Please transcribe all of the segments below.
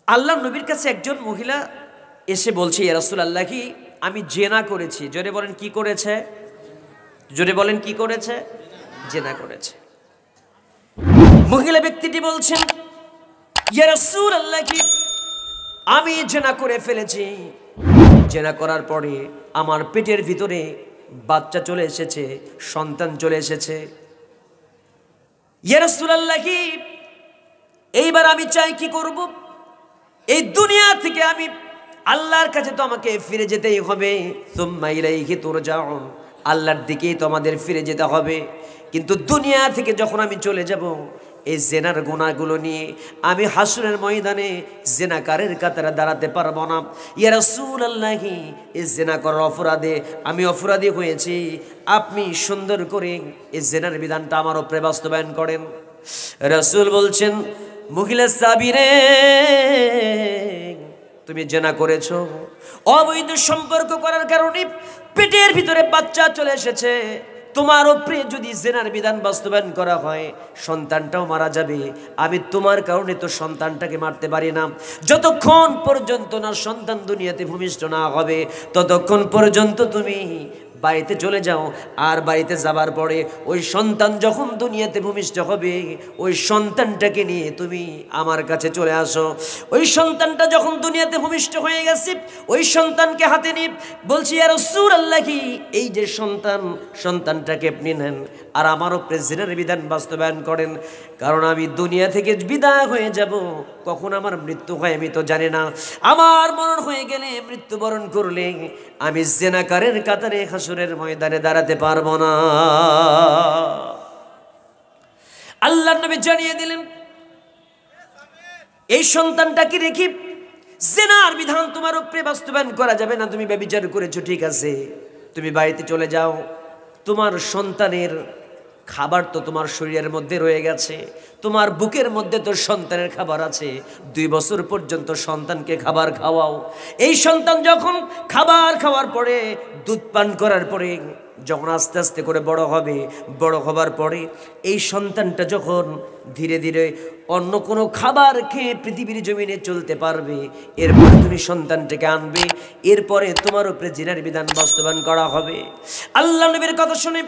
আল্লাহ নবীর কাছে একজন মহিলা এসে বলছে, ইয়া রাসূলুল্লাহ, কি আমি জেনা করেছি। জোরে বলেন কি করেছে? জোরে বলেন কি করেছে? জেনা করেছে। মহিলা ব্যক্তিটি বলছেন, ইয়া রাসূলুল্লাহ, কি আমি জেনা করে ফেলেছি। জেনা করার পরে আমার পেটের ভিতরে বাচ্চা চলে এসেছে, সন্তান চলে এসেছে। ইয়া রাসূলুল্লাহ, কি এইবার আমি চাই কি করব? এই দুনিয়া থেকে আমি আল্লাহর কাছে তো আমাকে ফিরে যেতেই হবে। সুম্মা ইলাইহি তুরজাউন, আল্লাহর দিকেই তো আমাদের ফিরে যেতে হবে। কিন্তু দুনিয়া থেকে যখন আমি চলে যাব, এই জেনার গুনাহগুলো নিয়ে আমি হাসরের ময়দানে জেনাকারের কাতারে দাঁড়াতে পারবো না। ইয়া রাসূলুল্লাহ, এই জেনা করার অপরাধে আমি অপরাধী হয়েছি। আপনি সুন্দর করে এই জেনার বিধানটা আমার উপরে বাস্তবায়ন করেন। রাসূল বলছেন, মহিলা সাবিরে, তুমি জেনা করেছো, অবৈধ সম্পর্ক করার কারণে পেটের ভিতরে বাচ্চা চলে এসেছে। তোমার উপরে যদি জেনার বিধান বাস্তবায়ন করা হয়, সন্তানটাও মারা যাবে। আমি তোমার কারণে তো সন্তানটাকে মারতে পারি না। যতক্ষণ পর্যন্ত না সন্তান দুনিয়াতে ভূমিষ্ঠ না হবে, ততক্ষণ পর্যন্ত তুমি বাড়িতে চলে যাও। আর বাড়িতে যাবার পরে ওই সন্তান যখন দুনিয়াতে ভূমিষ্ঠ হবে, ওই সন্তানটাকে নিয়ে তুমি আমার কাছে চলে আসো। ওই সন্তানটা যখন দুনিয়াতে ভূমিষ্ঠ হয়ে গেছে, ওই সন্তানকে হাতে নিয়ে বলছি, ইয়া রাসূলুল্লাহ, কি এই যে সন্তানটাকে আপনি নেন আর আমার উপরে জিনার বিধান বাস্তবায়ন করেন। কারণ আমি দুনিয়া থেকে বিদায় হয়ে যাব, কখন আমার মৃত্যু হয় আমি তো জানি না। আমার মরণ হয়ে গেলে, মৃত্যুবরণ করলে আমি জেনাকারের কাতারে হাসরের ময়দানে দাঁড়াতে পারবো না। আল্লাহর নবী জানিয়ে দিলেন, এই সন্তানটাকে রেখে জেনার বিধান তোমার উপরে বাস্তবায়ন করা যাবে না। তুমি ব্যভিচার করেছো, ঠিক আছে, তুমি বাড়িতে চলে যাও। তোমার সন্তানের খাবার তো তোমার শরীরের মধ্যে রয়ে গেছে, তোমার বুকের মধ্যে তো সন্তানের খাবার আছে। 2 বছর পর্যন্ত সন্তানকে খাবার খাওয়াও। এই সন্তান যখন খাবার খাওয়ার পরে, দুধ পান করার পরে, যখন আস্তে আস্তে করে বড় হবে, বড় হবার পরে এই সন্তানটা যখন ধীরে ধীরে অন্য কোনো খাবার খেয়ে পৃথিবীর জমিনে চলতে পারবে, এরপরে তুমি সন্তানটাকে আনবে। এরপরে তোমার উপরে জিনার বিধান বাস্তবায়ন করা হবে। আল্লাহ নবীর কথা শুনে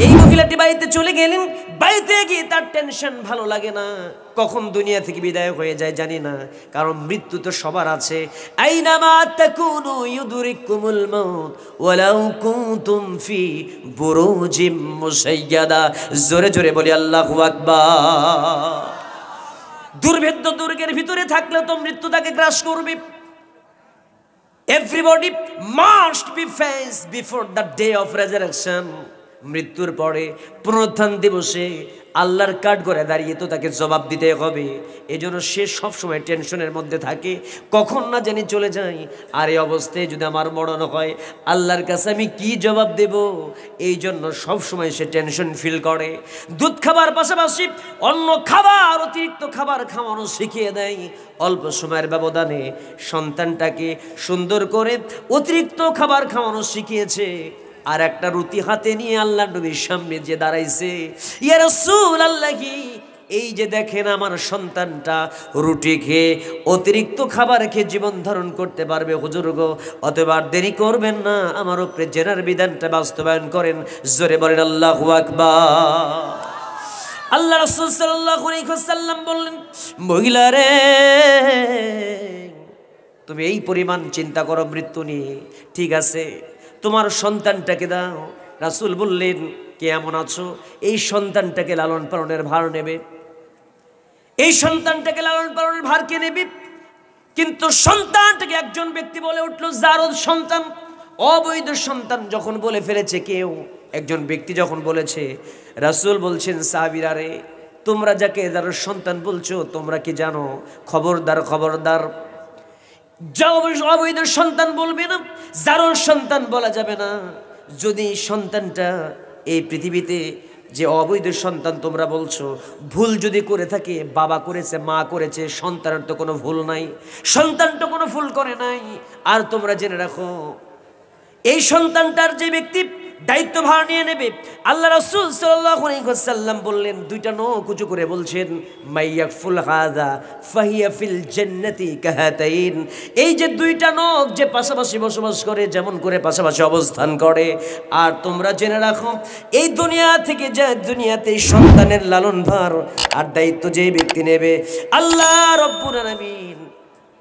এই মহিলাটি বাড়িতে চলে গেলেন। বাড়িতে গিয়ে তার টেনশন, ভালো লাগে না, কখন দুনিয়া থেকে বিদায় হয়ে যায় জানি না। কারণ মৃত্যু তো সবার আছে। আইনামা তাকুনু ইউদরিকুমুল মাউত ওয়ালাউ কুনতুম ফি বুরুজিম মুসাইয়াদা। জোরে জোরে বলি আল্লাহু আকবার। দুর্ভেদ্য দুর্গের ভিতরে থাকলে তো মৃত্যু তাকে গ্রাস করবে। Everybody must be face before the day of resurrection. মৃত্যুর পরে পুনরুত্থান দিবসে আল্লাহর কাঠ করে দাঁড়িয়ে তো তাকে জবাব দিতে হবে। এজন্য সে সবসময় টেনশনের মধ্যে থাকে, কখন না জানি চলে যাই। আর এই অবস্থায় যদি আমার মরণ হয়, আল্লাহর কাছে আমি কি জবাব দেব? এই জন্য সবসময় সে টেনশন ফিল করে। দুধ খাবার পাশাপাশি অন্য খাবার, অতিরিক্ত খাবার খাওয়ানো শিখিয়ে দেয়। অল্প সময়ের ব্যবধানে সন্তানটাকে সুন্দর করে অতিরিক্ত খাবার খাওয়ানো শিখিয়েছে। আর একটা রুটি হাতে নিয়ে আল্লাহ নবীর সামনে যে দাঁড়াইছে, ইয়া রাসূলুল্লাহ, এই যে দেখেন আমার সন্তানটা রুটি খেয়ে, অতিরিক্ত খাবার খেয়ে জীবন ধারণ করতে পারবে। হুজুর গো, অতএব আর দেরি করবেন না, আমার উপরে জেনার বিধানটা বাস্তবায়ন করেন। জোরে বলেন আল্লাহু আকবার। আল্লাহ রাসূল সাল্লাল্লাহু আলাইহি ওয়াসাল্লাম বললেন, মহিলা রে, তুমি এই পরিমাণ চিন্তা করো মৃত্যু নিয়ে, ঠিক আছে, তোমার সন্তানটাকে দাও। রাসূল বললেন, কে এমন আছো এই সন্তানটাকে লালন পালনের ভার নেবে? এই সন্তানটাকে লালন পালনের ভার কে নেবে? কিন্তু সন্তানটাকে একজন ব্যক্তি বলে উঠল, জারদ সন্তান, অবৈধ সন্তান যখন বলে ফেলেছে কেউ, একজন ব্যক্তি যখন বলেছে, রাসূল বলছেন, সাহাবীরা রে, তোমরা যাকে জারদ সন্তান বলছো, তোমরা কি জানো? খবরদার, খবরদার, অবৈধ সন্তান বলবে না, জারদ সন্তান বলা যাবে না। যদি সন্তানটা এই পৃথিবীতে যে অবৈধ সন্তান তোমরা বলছো, ভুল যদি করে থাকে, বাবা করেছে, মা করেছে, সন্তানের তো কোনো ভুল নাই, সন্তান তো কোনো ভুল করে নাই। আর তোমরা জেনে রাখো, এই সন্তানটার যে ব্যক্তি দায়িত্বভার নিয়ে নেবে। আল্লাহ রাসূল সাল্লাল্লাহু আলাইহি ওয়াসাল্লাম বললেন, দুইটা নখ উঁচু করে বলছেন, মাইয়াকফুল হাযা ফাহিয়া ফিল জান্নাতি কাহাতাইন। এই যে দুইটা নখ যে পাশাপাশি বসবাস করে, যেমন করে পাশাপাশি অবস্থান করে। আর তোমরা জেনে রাখো, এই দুনিয়া থেকে যে দুনিয়াতে সন্তানের লালন ভার আর দায়িত্ব যে ব্যক্তি নেবে, আল্লাহ রাব্বুল আলামিন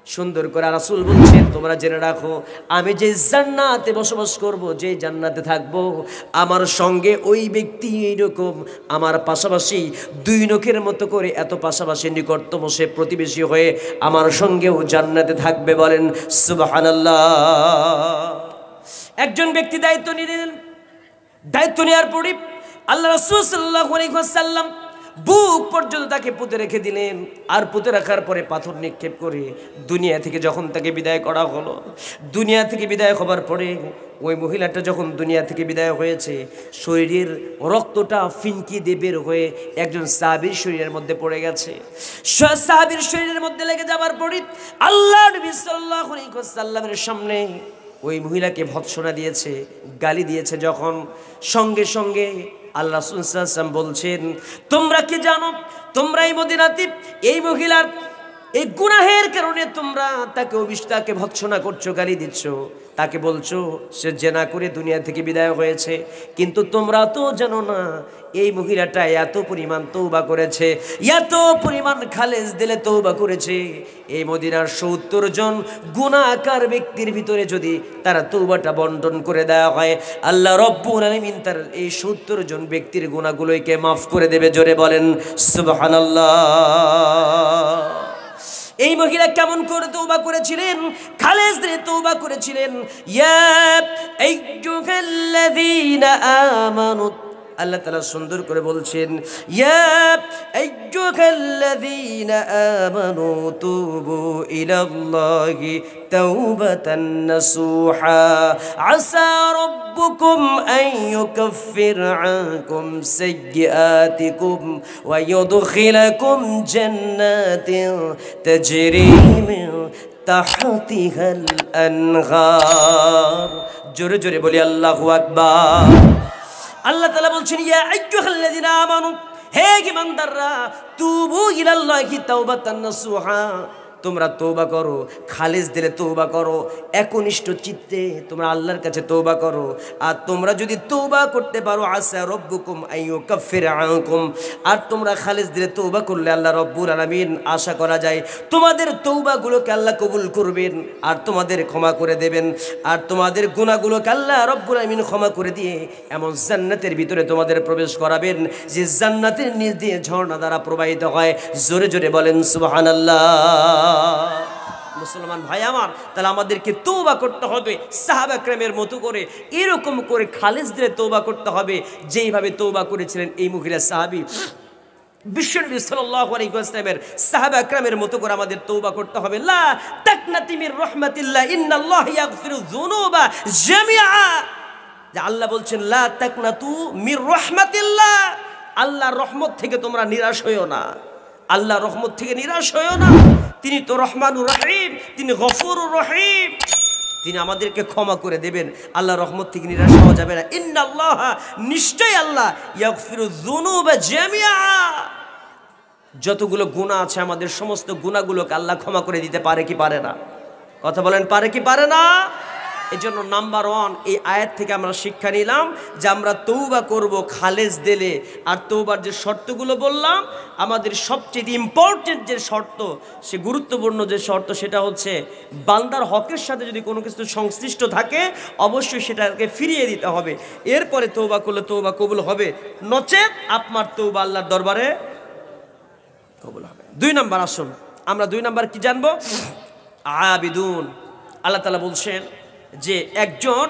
সুন্দর করে রাসূল বলছেন, তোমরা জেনে রাখো, আমি যে জান্নাতে বসবাস করব, যে জান্নাতে থাকব, আমার সঙ্গে ওই ব্যক্তি এইরকম আমার পাশাপাশি দুই নখের মতো করে এত পাশাপাশি নিকটতম সে প্রতিবেশী হয়ে আমার সঙ্গেও জান্নাতে থাকবে। বলেন সুবহানাল্লাহ। একজন ব্যক্তি দায়িত্ব নিলেন, দায়িত্ব নেওয়ার পরে আল্লাহ রাসূল সাল্লাল্লাহু আলাইহি ওয়াসাল্লাম বুক পর্যন্ত তাকে পুঁতে রেখে দিলেন। আর পুঁতে রাখার পরে পাথর নিক্ষেপ করে দুনিয়া থেকে যখন তাকে বিদায় করা হলো, দুনিয়া থেকে বিদায় হবার পরে ওই মহিলাটা যখন দুনিয়া থেকে বিদায় হয়েছে, শরীরের রক্তটা ফিনকি দিয়ে বের হয়ে একজন সাহাবীর শরীরের মধ্যে পড়ে গেছে। সাহাবীর শরীরের মধ্যে লেগে যাবার পরে আল্লাহ নবী সাল্লাল্লাহু আলাইহি ওয়াসাল্লামের সামনে ওই মহিলাকে ভৎসনা দিয়েছে, গালি দিয়েছে। যখন সঙ্গে সঙ্গে আল্লাহ রাসূল সাল্লাল্লাহু আলাইহি ওয়াসাল্লাম বলছেন, তোমরা কি জানো, তোমরা এই মদিনাতে এই মহিলার এই গুনাহের কারণে তোমরা তাকে ভৎসনা করছো, গালি দিচ্ছ, তাকে বলছো সে জেনা করে দুনিয়া থেকে বিদায় হয়েছে। কিন্তু তোমরা তো জানো না, এই মহিলাটা এত পরিমাণ তওবা করেছে, এত পরিমাণ খালেস দিলে তওবা করেছে। এই মদিনার ৭০ জন গুনাহগার ব্যক্তির ভিতরে যদি তারা তওবাটা বন্টন করে দেওয়া হয়, আল্লাহ রাব্বুল আলামিন তার এই ৭০ জন ব্যক্তির গুনাহগুলোকে মাফ করে দেবে। জোরে বলেন সুবহানাল্লাহ। এই মহিলা কেমন করে তওবা করেছিলেন? খালেস দিয়ে তওবা করেছিলেন। ইয়া আইয়ুহাল্লাযীনা আমানু, আল্লাহ তাআলা সুন্দর করে বলছেন, ইয়া আইয়ুহাল্লাযীনা আমানু তুবু ইলাল্লাহি তাওবাতান নাসুহা আসা রাব্বুকুম আন ইউকাফির আনকুম সাইয়্যাতিকুম ওয়া ইউদখিলাকুম জান্নাতিন তাজরি মিন তাহতিহাল আনহার। জোরে জোরে বলি আল্লাহু আকবার। আল্লাহ তাআলা বলছেন, ইয়া আইয়ুহাল্লাযীনা আমানু, হে ঈমানদাররা, তুবু ইলাল্লাহি তাওবাতান নাসুহা, তোমরা তওবা করো, খালেস দিলে তওবা করো, একনিষ্ঠ চিত্তে তোমরা আল্লাহর কাছে তওবা করো। আর তোমরা যদি তওবা করতে পারো, আসা রব্বুকুম আইয়ুকাফির আনকুম, আর তোমরা খালেস দিলে তওবা করলে আল্লাহ রব্বুল আলামিন আশা করা যায় তোমাদের তওবাগুলোকে আল্লাহ কবুল করবেন আর তোমাদের ক্ষমা করে দেবেন। আর তোমাদের গুনাহগুলোকে আল্লাহ রব্বুল আলামিন ক্ষমা করে দিয়ে এমন জান্নাতের ভিতরে তোমাদের প্রবেশ করাবেন যে জান্নাতের নিচ দিয়ে ঝর্ণা দ্বারা প্রবাহিত হয়। জোরে জোরে বলেন সুবহানাল্লাহ। মুসলমান ভাই আমার, তাহলে আমাদেরকে তওবা করতে হবে সাহাবা কেরামের মতো করে, এরকম করে খালেস দিলে তওবা করতে হবে যেইভাবে তওবা করেছিলেন এই মহিলা সাহাবী। বিশ্বনবী সাল্লাল্লাহু আলাইহি ওয়াসাল্লামের সাহাবা কেরামের মতো করে আমাদের তওবা করতে হবে। লা তাকনাতি মির রাহমাতিল্লাহ ইন্নাল্লাহ ইয়াগফিরু যুনুবা জামিআ। যে আল্লাহ বলছেন, লা তাকনাতু মির রাহমাতিল্লাহ, আল্লাহর রহমত থেকে তোমরা নিরাশ হইও না, আল্লাহর রহমত থেকে নিরাশ হইও না। তিনি তো রহমানুর রহিম, তিনি গফুরুর রহিম, তিনি আমাদেরকে ক্ষমা করে দেবেন। আল্লাহর রহমত থেকে নিরাশ হওয়া যাবে না। ইন্নাল্লাহ, নিশ্চয়ই আল্লাহ, ইয়াগফিরু যুনুবা জামিআ, যতগুলো গুনাহ আছে আমাদের সমস্ত গুনাহগুলোকে আল্লাহ ক্ষমা করে দিতে পারে কি পারে না? কথা বলেন, পারে কি পারে না? এই জন্য নাম্বার 1 এই আয়াত থেকে আমরা শিক্ষা নিলাম যে আমরা তওবা করব খালেস দিলে। আর তওবার যে শর্তগুলো বললাম, আমাদের সবচেয়ে ইম্পর্টেন্ট যে শর্ত, সে গুরুত্বপূর্ণ যে শর্ত, সেটা হচ্ছে বান্দার হকের সাথে যদি কোনো কিছু সংশ্লিষ্ট থাকে অবশ্যই সেটাকে ফিরিয়ে দিতে হবে। এরপরে তওবা করলে তওবা কবুল হবে, নচেত আপনার তওবা আল্লাহর দরবারে কবুল হবে। 2 নাম্বার, আসুন আমরা 2 নাম্বার কি জানবো? আবিদুন। আল্লাহ তাআলা বলছেন যে একজন